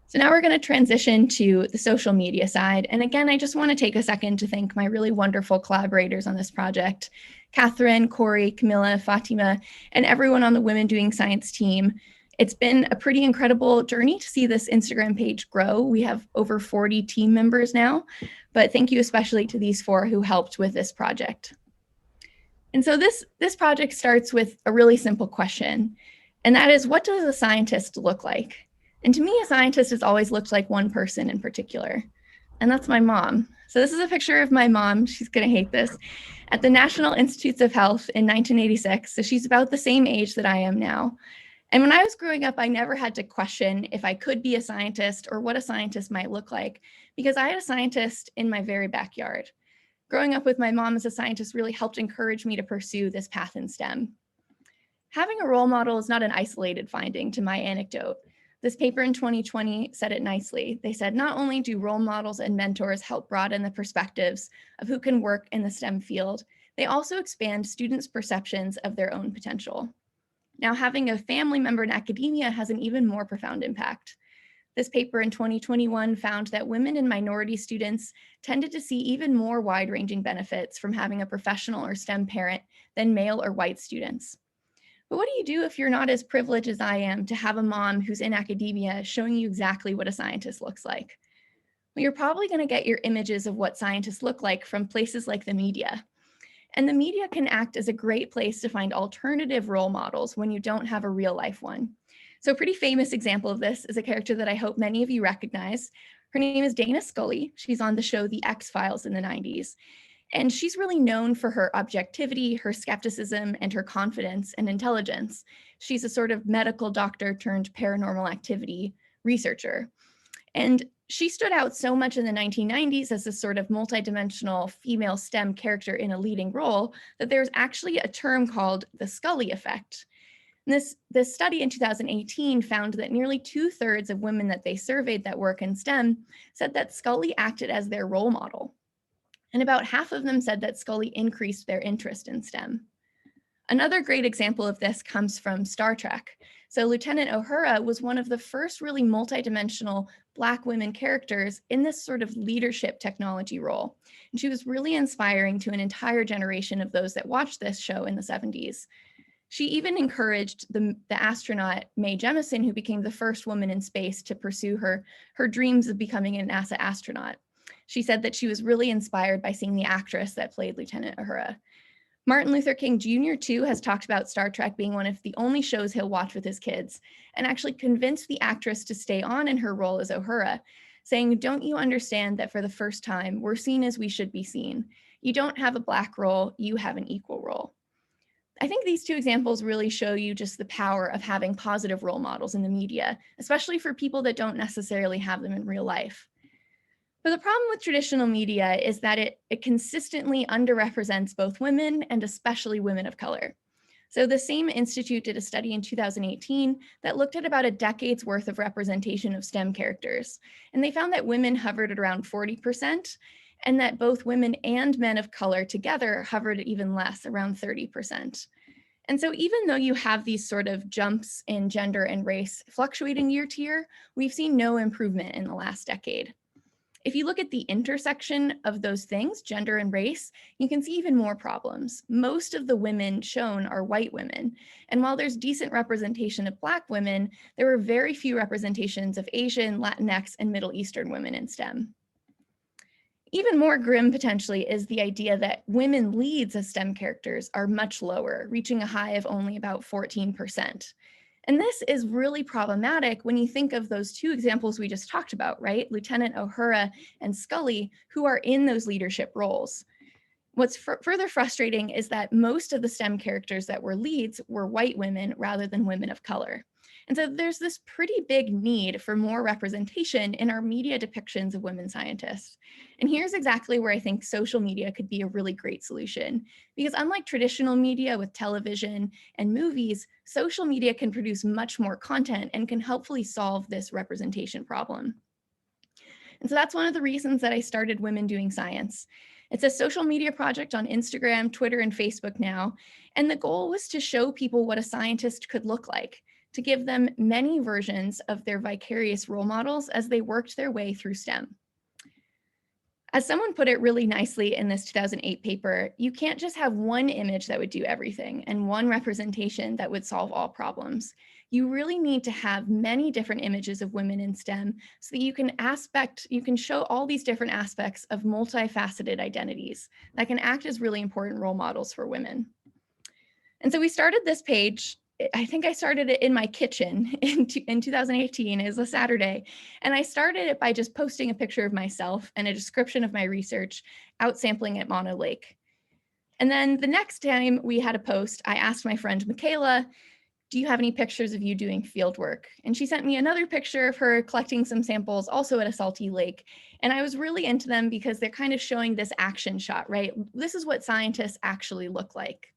So now we're going to transition to the social media side. And again, I just want to take a second to thank my really wonderful collaborators on this project, Catherine, Corey, Camilla, Fatima, and everyone on the Women Doing Science team. It's been a pretty incredible journey to see this Instagram page grow. We have over 40 team members now, but thank you especially to these 4 who helped with this project. And so this project starts with a really simple question, and that is, what does a scientist look like? And to me, a scientist has always looked like one person in particular, and that's my mom. So this is a picture of my mom, she's gonna hate this, at the National Institutes of Health in 1986. So she's about the same age that I am now. And when I was growing up, I never had to question if I could be a scientist or what a scientist might look like, because I had a scientist in my very backyard. Growing up with my mom as a scientist really helped encourage me to pursue this path in STEM. Having a role model is not an isolated finding to my anecdote. This paper in 2020 said it nicely. They said, not only do role models and mentors help broaden the perspectives of who can work in the STEM field, they also expand students' perceptions of their own potential. Now, having a family member in academia has an even more profound impact. This paper in 2021 found that women and minority students tended to see even more wide-ranging benefits from having a professional or STEM parent than male or white students. But what do you do if you're not as privileged as I am to have a mom who's in academia showing you exactly what a scientist looks like? Well, you're probably going to get your images of what scientists look like from places like the media. And the media can act as a great place to find alternative role models when you don't have a real life one. So a pretty famous example of this is a character that I hope many of you recognize. Her name is Dana Scully. She's on the show The X-Files in the 90s. And she's really known for her objectivity, her skepticism, and her confidence and intelligence. She's a sort of medical doctor turned paranormal activity researcher. And she stood out so much in the 1990s as this sort of multidimensional female STEM character in a leading role that there's actually a term called the Scully effect. And this study in 2018 found that nearly 2/3 of women that they surveyed that work in STEM said that Scully acted as their role model. And about half of them said that Scully increased their interest in STEM. Another great example of this comes from Star Trek. So Lieutenant Uhura was one of the first really multidimensional Black women characters in this sort of leadership technology role. And she was really inspiring to an entire generation of those that watched this show in the 70s. She even encouraged the astronaut Mae Jemison, who became the first woman in space to pursue her dreams of becoming a NASA astronaut. She said that she was really inspired by seeing the actress that played Lieutenant Uhura. Martin Luther King Jr. too has talked about Star Trek being one of the only shows he'll watch with his kids, and actually convinced the actress to stay on in her role as Uhura, saying, "Don't you understand that for the first time, we're seen as we should be seen? You don't have a Black role, you have an equal role." I think these 2 examples really show you just the power of having positive role models in the media, especially for people that don't necessarily have them in real life. But the problem with traditional media is that it consistently underrepresents both women and especially women of color. So the same institute did a study in 2018 that looked at about a decade's worth of representation of STEM characters. And they found that women hovered at around 40%, and that both women and men of color together hovered at even less, around 30%. And so even though you have these sort of jumps in gender and race fluctuating year to year, we've seen no improvement in the last decade. If you look at the intersection of those things, gender and race, you can see even more problems. Most of the women shown are white women. And while there's decent representation of Black women, there were very few representations of Asian, Latinx, and Middle Eastern women in STEM. Even more grim potentially is the idea that women leads as STEM characters are much lower, reaching a high of only about 14%. And this is really problematic when you think of those two examples we just talked about, right? Lieutenant Uhura and Scully, who are in those leadership roles. What's further frustrating is that most of the STEM characters that were leads were white women rather than women of color. And so there's this pretty big need for more representation in our media depictions of women scientists. And here's exactly where I think social media could be a really great solution. Because unlike traditional media with television and movies, social media can produce much more content and can helpfully solve this representation problem. And so that's one of the reasons that I started Women Doing Science. It's a social media project on Instagram, Twitter, and Facebook now. And the goal was to show people what a scientist could look like, to give them many versions of their vicarious role models as they worked their way through STEM. As someone put it really nicely in this 2008 paper, you can't just have one image that would do everything and one representation that would solve all problems. You really need to have many different images of women in STEM so that you can show all these different aspects of multifaceted identities that can act as really important role models for women. And so we started this page. I think I started it in my kitchen in 2018. It was a Saturday. And I started it by just posting a picture of myself and a description of my research out sampling at Mono Lake. And then the next time we had a post, I asked my friend Michaela, do you have any pictures of you doing field work? And she sent me another picture of her collecting some samples also at a salty lake. And I was really into them because they're kind of showing this action shot, right? This is what scientists actually look like.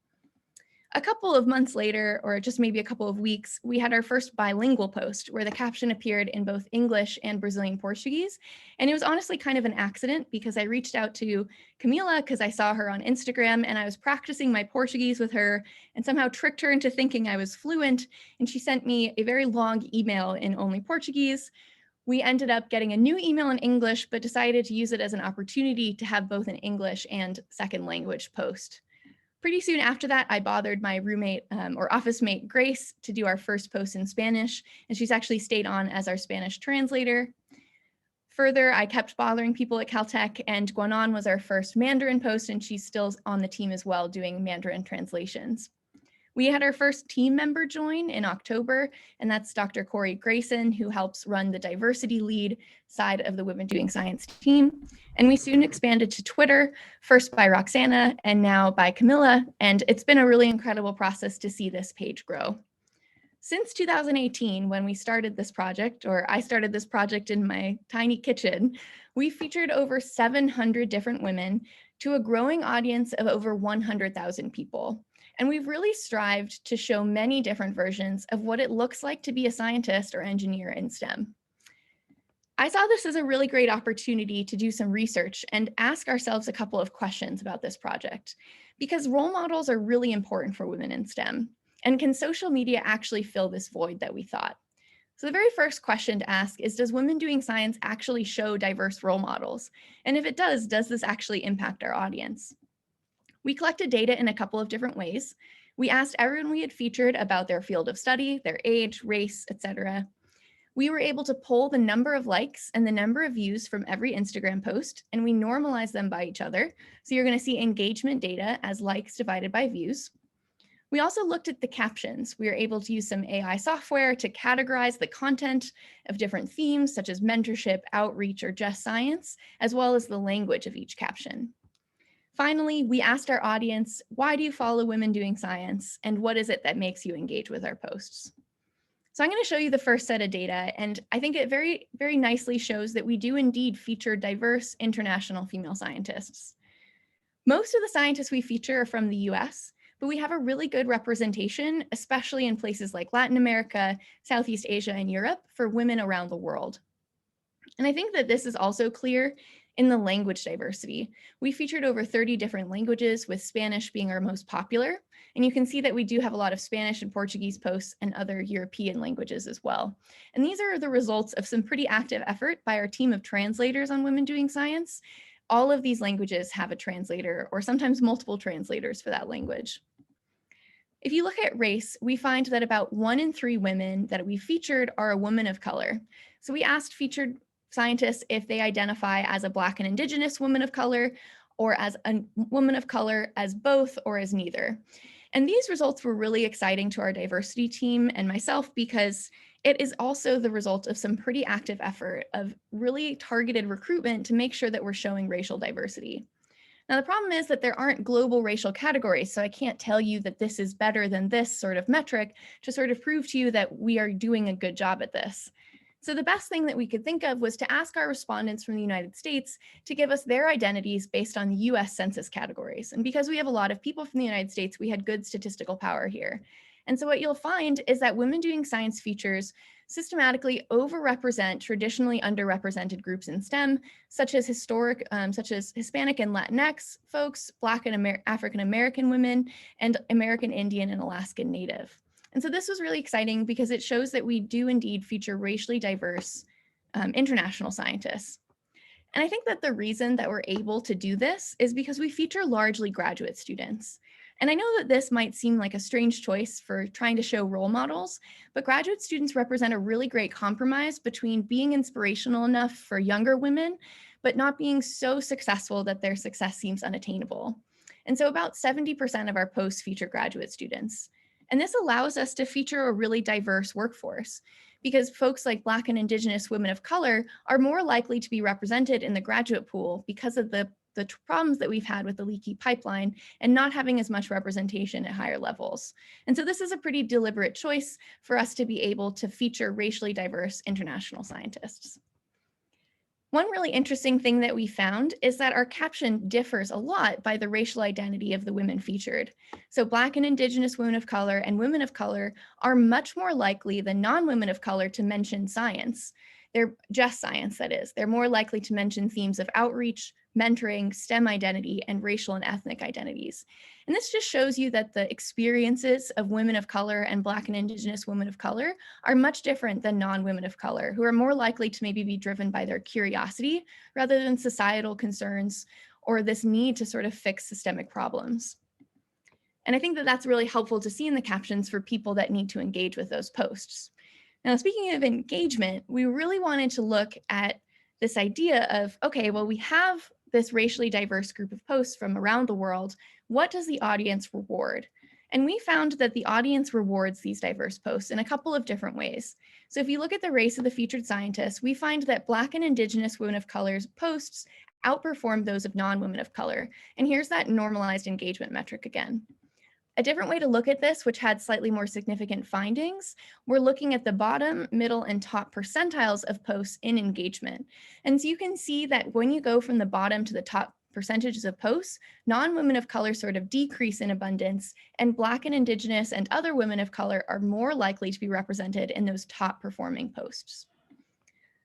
A couple of months later, or just maybe a couple of weeks, we had our first bilingual post where the caption appeared in both English and Brazilian Portuguese. And it was honestly kind of an accident because I reached out to Camila because I saw her on Instagram and I was practicing my Portuguese with her and somehow tricked her into thinking I was fluent. And she sent me a very long email in only Portuguese. We ended up getting a new email in English, but decided to use it as an opportunity to have both an English and second language post. Pretty soon after that, I bothered my roommate or office mate, Grace, to do our first post in Spanish, and she's actually stayed on as our Spanish translator. Further, I kept bothering people at Caltech, and Guanan was our first Mandarin post, and she's still on the team as well doing Mandarin translations. We had our first team member join in October, and that's Dr. Corey Grayson, who helps run the diversity lead side of the Women Doing Science team. And we soon expanded to Twitter, first by Roxana and now by Camilla, and it's been a really incredible process to see this page grow. Since 2018, when we started this project, or I started this project in my tiny kitchen, we featured over 700 different women to a growing audience of over 100,000 people. And we've really strived to show many different versions of what it looks like to be a scientist or engineer in STEM. I saw this as a really great opportunity to do some research and ask ourselves a couple of questions about this project, because role models are really important for women in STEM. And can social media actually fill this void that we thought? So the very first question to ask is, does Women Doing Science actually show diverse role models? And if it does this actually impact our audience? We collected data in a couple of different ways. We asked everyone we had featured about their field of study, their age, race, etc. We were able to pull the number of likes and the number of views from every Instagram post, and we normalized them by each other. So you're going to see engagement data as likes divided by views. We also looked at the captions. We were able to use some AI software to categorize the content of different themes, such as mentorship, outreach, or just science, as well as the language of each caption. Finally, we asked our audience, why do you follow Women Doing Science, and what is it that makes you engage with our posts? So I'm going to show you the first set of data, and I think it very, very nicely shows that we do indeed feature diverse international female scientists. Most of the scientists we feature are from the US, but we have a really good representation, especially in places like Latin America, Southeast Asia, and Europe for women around the world. And I think that this is also clear in the language diversity. We featured over 30 different languages, with Spanish being our most popular. And you can see that we do have a lot of Spanish and Portuguese posts and other European languages as well. And these are the results of some pretty active effort by our team of translators on women doing science. All of these languages have a translator, or sometimes multiple translators for that language. If you look at race, we find that about 1 in 3 women that we featured are a woman of color. So we asked featured scientists if they identify as a Black and Indigenous woman of color, or as a woman of color, as both, or as neither. And these results were really exciting to our diversity team and myself, because it is also the result of some pretty active effort of really targeted recruitment to make sure that we're showing racial diversity. Now, the problem is that there aren't global racial categories, so I can't tell you that this is better than this sort of metric to sort of prove to you that we are doing a good job at this. So the best thing that we could think of was to ask our respondents from the United States to give us their identities based on US Census categories. And because we have a lot of people from the United States, we had good statistical power here. And so what you'll find is that women doing science features systematically overrepresent traditionally underrepresented groups in STEM, such as Hispanic and Latinx folks, Black and African American women, and American Indian and Alaskan Native. And so this was really exciting because it shows that we do indeed feature racially diverse international scientists. And I think that the reason that we're able to do this is because we feature largely graduate students. And I know that this might seem like a strange choice for trying to show role models, but graduate students represent a really great compromise between being inspirational enough for younger women, but not being so successful that their success seems unattainable. And so about 70% of our posts feature graduate students. And this allows us to feature a really diverse workforce, because folks like Black and Indigenous women of color are more likely to be represented in the graduate pool because of the problems that we've had with the leaky pipeline and not having as much representation at higher levels. And so this is a pretty deliberate choice for us to be able to feature racially diverse international scientists. One really interesting thing that we found is that our caption differs a lot by the racial identity of the women featured. So Black and Indigenous women of color and women of color are much more likely than non-women of color to mention science. They're just science, that is. They're more likely to mention themes of outreach, mentoring, STEM identity, and racial and ethnic identities. And this just shows you that the experiences of women of color and Black and Indigenous women of color are much different than non-women of color, who are more likely to maybe be driven by their curiosity rather than societal concerns or this need to sort of fix systemic problems. And I think that that's really helpful to see in the captions for people that need to engage with those posts. Now, speaking of engagement, we really wanted to look at this idea of, okay, well, we have this racially diverse group of posts from around the world. What does the audience reward? And we found that the audience rewards these diverse posts in a couple of different ways. So if you look at the race of the featured scientists, we find that Black and Indigenous women of color's posts outperform those of non-women of color. And here's that normalized engagement metric again. A different way to look at this, which had slightly more significant findings, we're looking at the bottom, middle, and top percentiles of posts in engagement. And so you can see that when you go from the bottom to the top percentages of posts, non-women of color sort of decrease in abundance, and Black and Indigenous and other women of color are more likely to be represented in those top performing posts.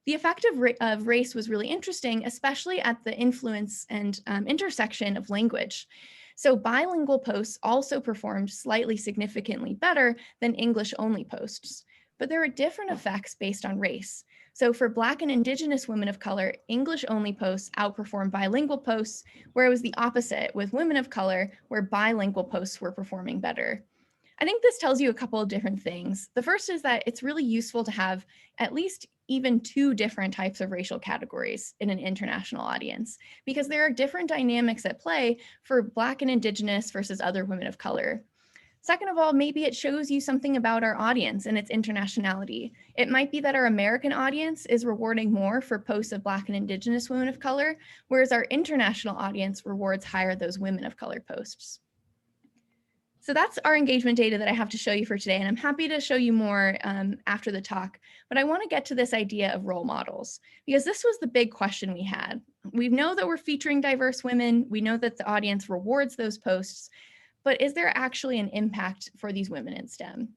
The effect of race was really interesting, especially at the influence and intersection of language. So bilingual posts also performed slightly significantly better than English-only posts, but there are different effects based on race. So for Black and Indigenous women of color, English-only posts outperformed bilingual posts, where it was the opposite with women of color, where bilingual posts were performing better. I think this tells you a couple of different things. The first is that it's really useful to have at least even 2 different types of racial categories in an international audience, because there are different dynamics at play for Black and Indigenous versus other women of color. Second of all, maybe it shows you something about our audience and its internationality. It might be that our American audience is rewarding more for posts of Black and Indigenous women of color, whereas our international audience rewards higher those women of color posts. So that's our engagement data that I have to show you for today, and I'm happy to show you more after the talk. But I want to get to this idea of role models, because this was the big question we had. We know that we're featuring diverse women. We know that the audience rewards those posts, but is there actually an impact for these women in STEM?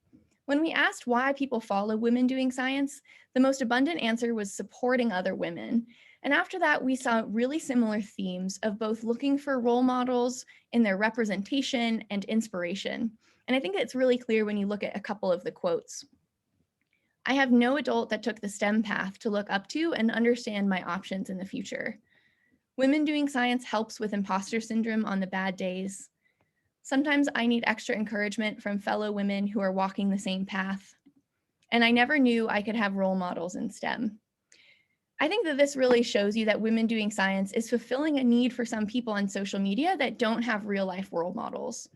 When we asked why people follow women doing science, the most abundant answer was supporting other women. And after that, we saw really similar themes of both looking for role models in their representation and inspiration. And I think it's really clear when you look at a couple of the quotes. I have no adult that took the STEM path to look up to and understand my options in the future. Women doing science helps with imposter syndrome on the bad days. Sometimes I need extra encouragement from fellow women who are walking the same path. And I never knew I could have role models in STEM. I think that this really shows you that women doing science is fulfilling a need for some people on social media that don't have real life role models.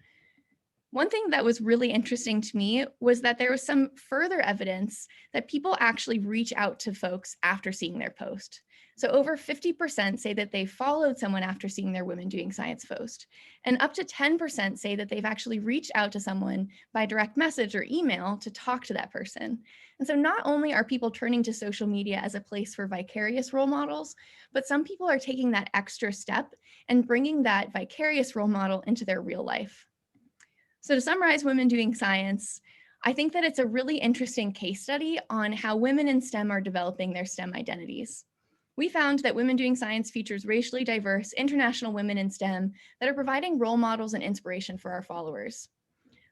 One thing that was really interesting to me was that there was some further evidence that people actually reach out to folks after seeing their post. So over 50% say that they followed someone after seeing their Women Doing Science post, and up to 10% say that they've actually reached out to someone by direct message or email to talk to that person. And so not only are people turning to social media as a place for vicarious role models, but some people are taking that extra step and bringing that vicarious role model into their real life. So to summarize Women Doing Science, I think that it's a really interesting case study on how women in STEM are developing their STEM identities. We found that Women Doing Science features racially diverse international women in STEM that are providing role models and inspiration for our followers.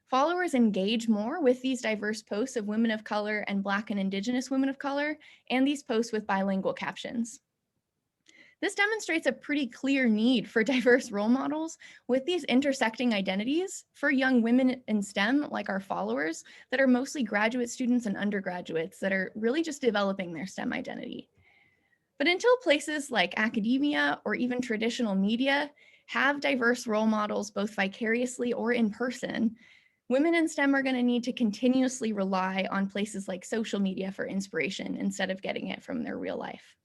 Followers engage more with these diverse posts of women of color and Black and Indigenous women of color, and these posts with bilingual captions. This demonstrates a pretty clear need for diverse role models with these intersecting identities for young women in STEM, like our followers, that are mostly graduate students and undergraduates that are really just developing their STEM identity. But until places like academia or even traditional media have diverse role models, both vicariously or in person, women in STEM are going to need to continuously rely on places like social media for inspiration instead of getting it from their real life.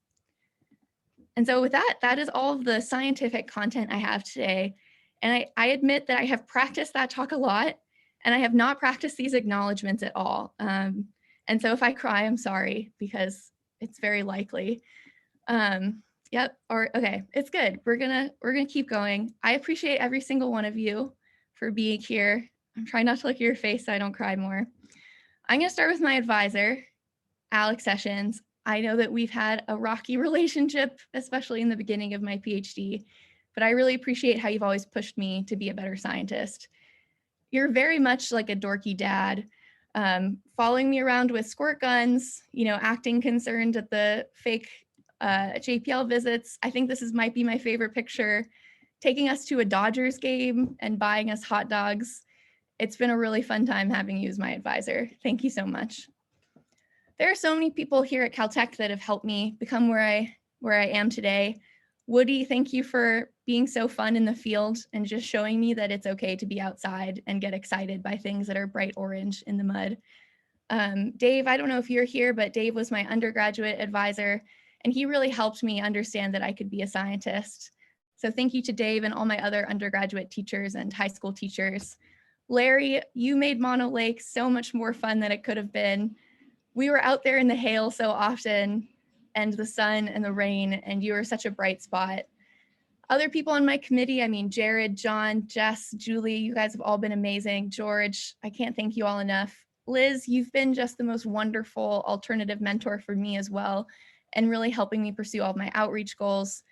And so with that, that is all of the scientific content I have today. And I admit that I have practiced that talk a lot, and I have not practiced these acknowledgements at all. And so if I cry, I'm sorry, because it's very likely. Yep, or okay, it's good. We're gonna keep going. I appreciate every single one of you for being here. I'm trying not to look at your face so I don't cry more. I'm gonna start with my advisor, Alex Sessions. I know that we've had a rocky relationship, especially in the beginning of my PhD, but I really appreciate how you've always pushed me to be a better scientist. You're very much like a dorky dad, following me around with squirt guns, acting concerned at the fake JPL visits. I think this might be my favorite picture, taking us to a Dodgers game and buying us hot dogs. It's been a really fun time having you as my advisor. Thank you so much. There are so many people here at Caltech that have helped me become where I am today. Woody, thank you for being so fun in the field and just showing me that it's okay to be outside and get excited by things that are bright orange in the mud. Dave, I don't know if you're here, but Dave was my undergraduate advisor, and he really helped me understand that I could be a scientist. So thank you to Dave and all my other undergraduate teachers and high school teachers. Larry, you made Mono Lake so much more fun than it could have been. We were out there in the hail so often, and the sun and the rain, and you were such a bright spot. Other people on my committee, I mean, Jared, John, Jess, Julie, you guys have all been amazing. George, I can't thank you all enough. Liz, you've been just the most wonderful alternative mentor for me as well, and really helping me pursue all of my outreach goals.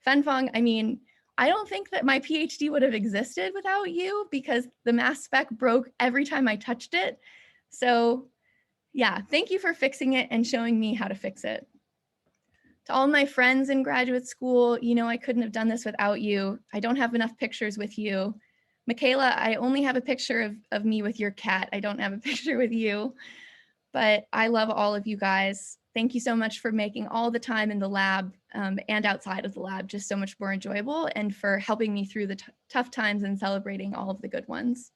Fenfong, I mean, I don't think that my PhD would have existed without you, because the mass spec broke every time I touched it. So yeah, thank you for fixing it and showing me how to fix it. To all my friends in graduate school, I couldn't have done this without you. I don't have enough pictures with you. Michaela, I only have a picture of me with your cat. I don't have a picture with you, but I love all of you guys. Thank you so much for making all the time in the lab and outside of the lab just so much more enjoyable, and for helping me through the tough times and celebrating all of the good ones.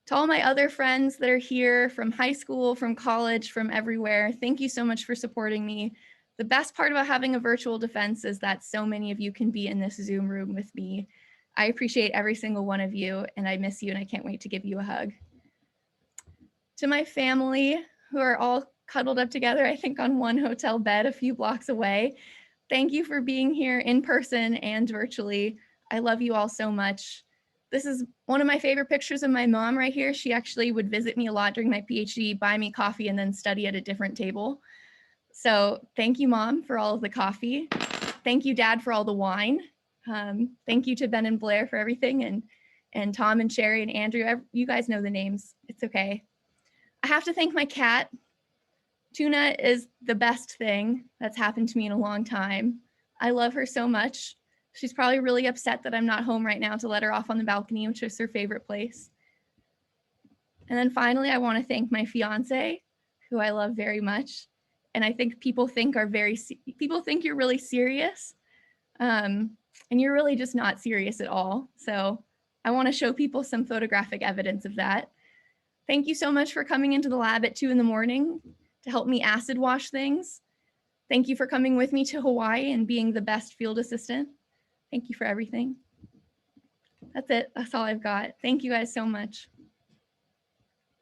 To all my other friends that are here from high school, from college, from everywhere, thank you so much for supporting me. The best part about having a virtual defense is that so many of you can be in this Zoom room with me. I appreciate every single one of you, and I miss you, and I can't wait to give you a hug. To my family, who are all cuddled up together, I think on one hotel bed a few blocks away, thank you for being here in person and virtually. I love you all so much. This is one of my favorite pictures of my mom right here. She actually would visit me a lot during my PhD, buy me coffee, and then study at a different table. So thank you, Mom, for all of the coffee. Thank you, Dad, for all the wine. Thank you to Ben and Blair for everything, and Tom and Sherry and Andrew. You guys know the names. It's okay. I have to thank my cat. Tuna is the best thing that's happened to me in a long time. I love her so much. She's probably really upset that I'm not home right now to let her off on the balcony, which is her favorite place. And then finally, I want to thank my fiance, who I love very much. And I think people think you're really serious, and you're really just not serious at all. So I want to show people some photographic evidence of that. Thank you so much for coming into the lab at 2 in.the.morning to help me acid wash things. Thank you for coming with me to Hawaii and being the best field assistant. Thank you for everything. That's it. That's all I've got. Thank you guys so much.